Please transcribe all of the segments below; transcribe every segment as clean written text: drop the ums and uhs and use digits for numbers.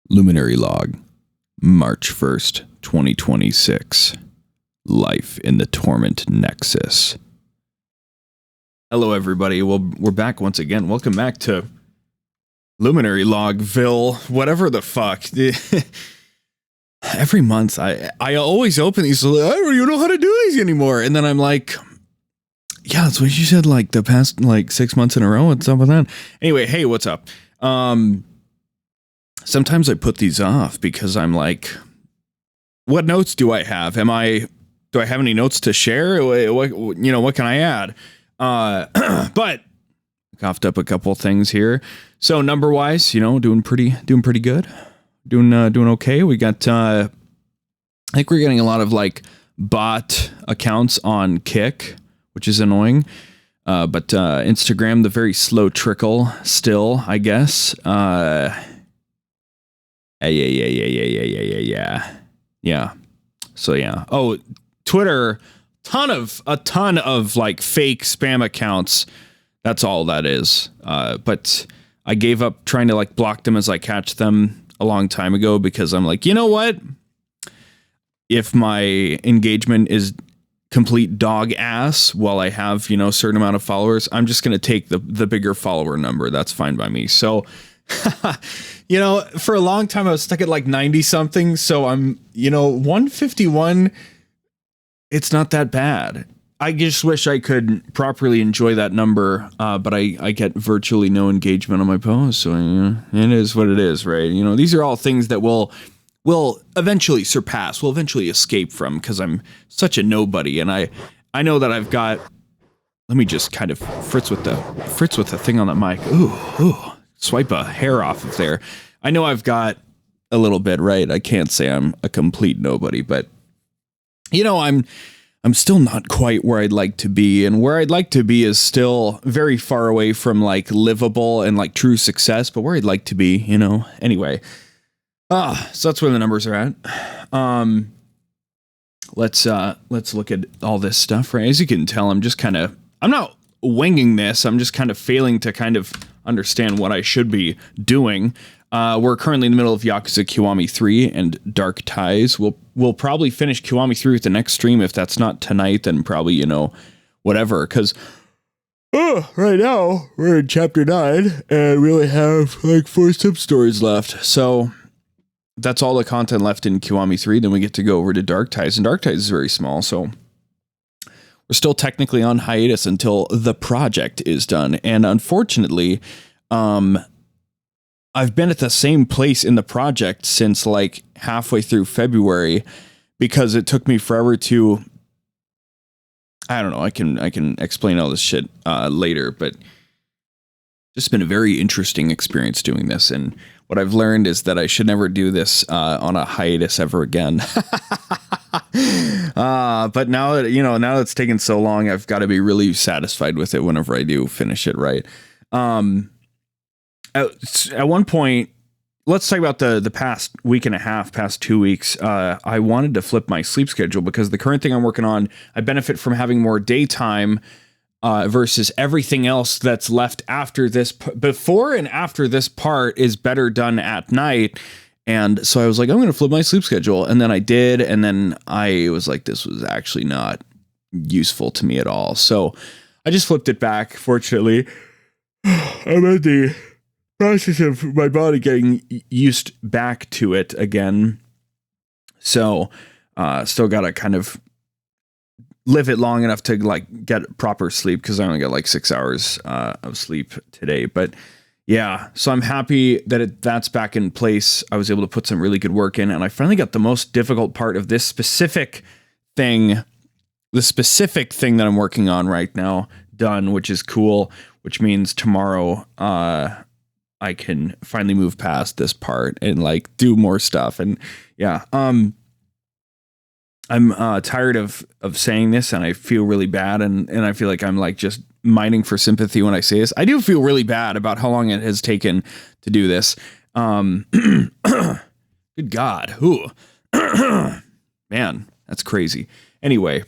Luminary Log, March 1st, 2026. Life in the Torment Nexus. Hello, everybody. Well, we're back once again. Welcome back to Luminary Logville, whatever the fuck. Every month, I always open these, I don't even know how to do these anymore. And then I'm like, yeah, that's what you said, like, the past, 6 months in a row. What's up with that? Anyway, hey, what's up? Sometimes I put these off because I'm like, what notes do I have? Do I have any notes to share? What can I add? But coughed up a couple things here. So number wise, doing pretty good. Doing okay. We got, I think we're getting a lot of bot accounts on Kick, which is annoying. But Instagram, the very slow trickle still, I guess. Yeah. So yeah. Oh, Twitter, a ton of fake spam accounts. That's all that is. But I gave up trying to block them as I catch them a long time ago because I'm like, you know what? If my engagement is complete dog ass while I have, a certain amount of followers, I'm just going to take the bigger follower number. That's fine by me. So, for a long time I was stuck at 90 something. So I'm, 151. It's not that bad. I just wish I could properly enjoy that number. But I get virtually no engagement on my posts. So it is what it is, right? These are all things that will eventually surpass, will eventually escape from, because I'm such a nobody. And I know that I've got, let me just kind of fritz with the thing on the mic. Ooh, swipe a hair off of there. I know I've got a little bit, right? I can't say I'm a complete nobody, but I'm still not quite where I'd like to be, and where I'd like to be is still very far away from livable and true success, but where I'd like to be, anyway. So that's where the numbers are at. Let's look at all this stuff, right? As you can tell, I'm not winging this. I'm just kind of failing to kind of understand what I should be doing. We're currently in the middle of Yakuza Kiwami 3 and Dark Ties. We'll probably finish Kiwami 3 with the next stream. If that's not tonight, then probably, whatever. Because right now we're in chapter 9 and we only have 4 sub-stories left. So that's all the content left in Kiwami 3. Then we get to go over to Dark Ties. And Dark Ties is very small, so we're still technically on hiatus until the project is done. And unfortunately, I've been at the same place in the project since halfway through February, because it took me forever to, I don't know, I can explain all this shit later, but just been a very interesting experience doing this. And what I've learned is that I should never do this on a hiatus ever again. But now that, now that it's taken so long, I've got to be really satisfied with it whenever I do finish it, right? At one point, let's talk about the past week and a half, past 2 weeks. I wanted to flip my sleep schedule because the current thing I'm working on, I benefit from having more daytime versus everything else that's left after this. Before and after this part is better done at night. And so I was like, I'm going to flip my sleep schedule. And then I did. And then I was like, this was actually not useful to me at all. So I just flipped it back. Fortunately, I'm at the process of my body getting used back to it again. So still got to kind of live it long enough to get proper sleep, because I only got 6 hours of sleep today. But yeah, so I'm happy that that's back in place. I was able to put some really good work in, and I finally got the most difficult part of this specific thing, that I'm working on right now, done, which is cool, which means tomorrow I can finally move past this part and do more stuff. And yeah, I'm tired of saying this, and I feel really bad, and I feel like I'm just mining for sympathy when I say this. I do feel really bad about how long it has taken to do this. Good God. Ooh. Man, that's crazy. Anyway,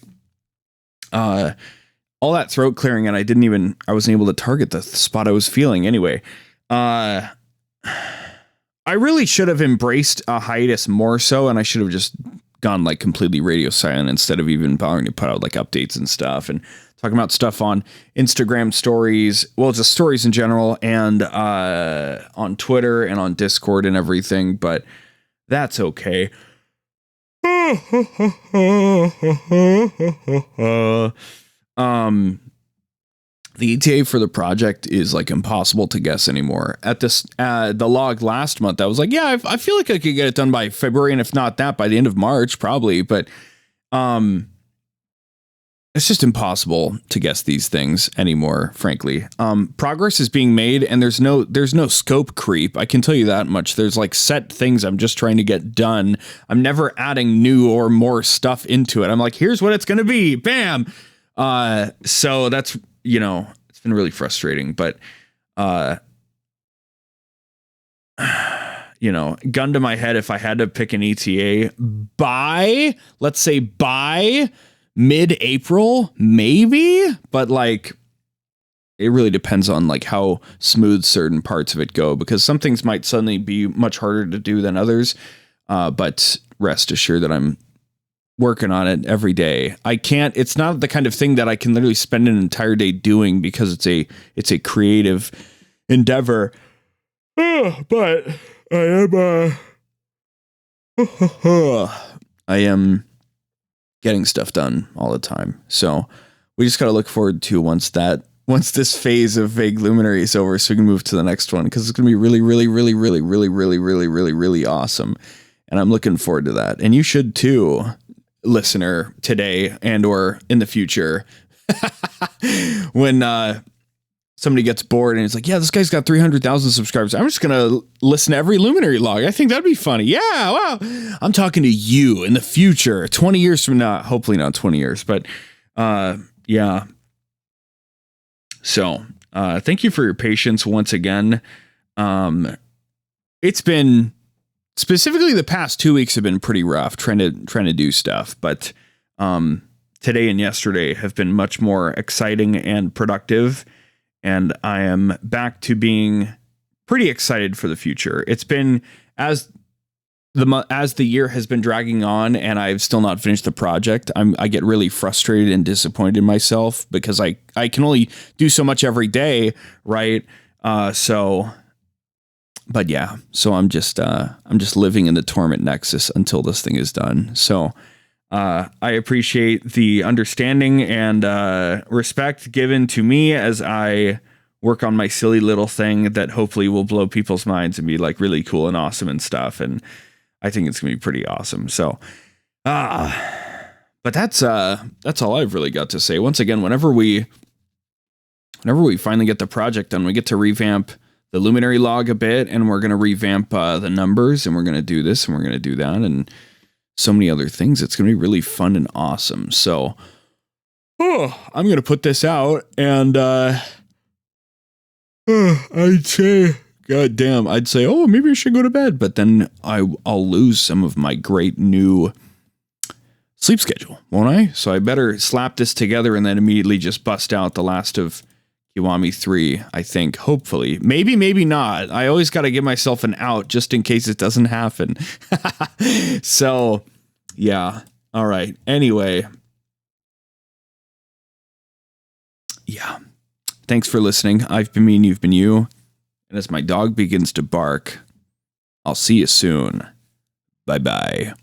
all that throat clearing, and I wasn't able to target the spot I was feeling anyway. I really should have embraced a hiatus more so, and I should have just gone like completely radio silent instead of even bothering to put out like updates and stuff and talking about stuff on Instagram stories, well, just stories in general, and on Twitter and on Discord and everything, but that's okay. The ETA for the project is like impossible to guess anymore. At this, the log last month, I was like, yeah, I feel like I could get it done by February, and if not that, by the end of March, probably. But it's just impossible to guess these things anymore, frankly. Progress is being made, and there's no scope creep. I can tell you that much. There's like set things I'm just trying to get done. I'm never adding new or more stuff into it. I'm like, here's what it's gonna be, bam. So that's, you know, it's been really frustrating, but, you know, gun to my head, if I had to pick an ETA by, let's say by mid-April, maybe, but like, it really depends on like how smooth certain parts of it go, because some things might suddenly be much harder to do than others. But rest assured that I'm working on it every day. It's not the kind of thing that I can literally spend an entire day doing, because it's a creative endeavor. But I am getting stuff done all the time. So we just got to look forward to once this phase of Vague Luminary is over, so we can move to the next one, because it's going to be really, really, really, really, really, really, really, really, really awesome. And I'm looking forward to that. And you should too, listener, today and or in the future. When somebody gets bored and it's like, yeah, this guy's got 300,000 subscribers, I'm just gonna listen to every Luminary log. I think that'd be funny. Yeah, wow. I'm talking to you in the future, 20 years from now. Hopefully not 20 years, but yeah. So thank you for your patience once again. It's been, specifically the past 2 weeks have been pretty rough trying to do stuff, but today and yesterday have been much more exciting and productive, and I am back to being pretty excited for the future. It's been, as the year has been dragging on and I've still not finished the project, I get really frustrated and disappointed in myself, because I can only do so much every day, right? But yeah, so I'm just living in the torment nexus until this thing is done. So I appreciate the understanding and respect given to me as I work on my silly little thing that hopefully will blow people's minds and be like really cool and awesome and stuff. And I think it's gonna be pretty awesome. So but that's all I've really got to say. Once again, whenever we finally get the project done, we get to revamp the Luminary log a bit, and we're going to revamp the numbers, and we're going to do this, and we're going to do that, and so many other things. It's going to be really fun and awesome. So I'm going to put this out, and I'd say, oh, maybe I should go to bed, but then I'll lose some of my great new sleep schedule, won't I? So I better slap this together and then immediately just bust out the last of Kiwami 3, I think, hopefully. Maybe not. I always got to give myself an out just in case it doesn't happen. So, yeah. All right. Anyway. Yeah. Thanks for listening. I've been me and you've been you. And as my dog begins to bark, I'll see you soon. Bye-bye.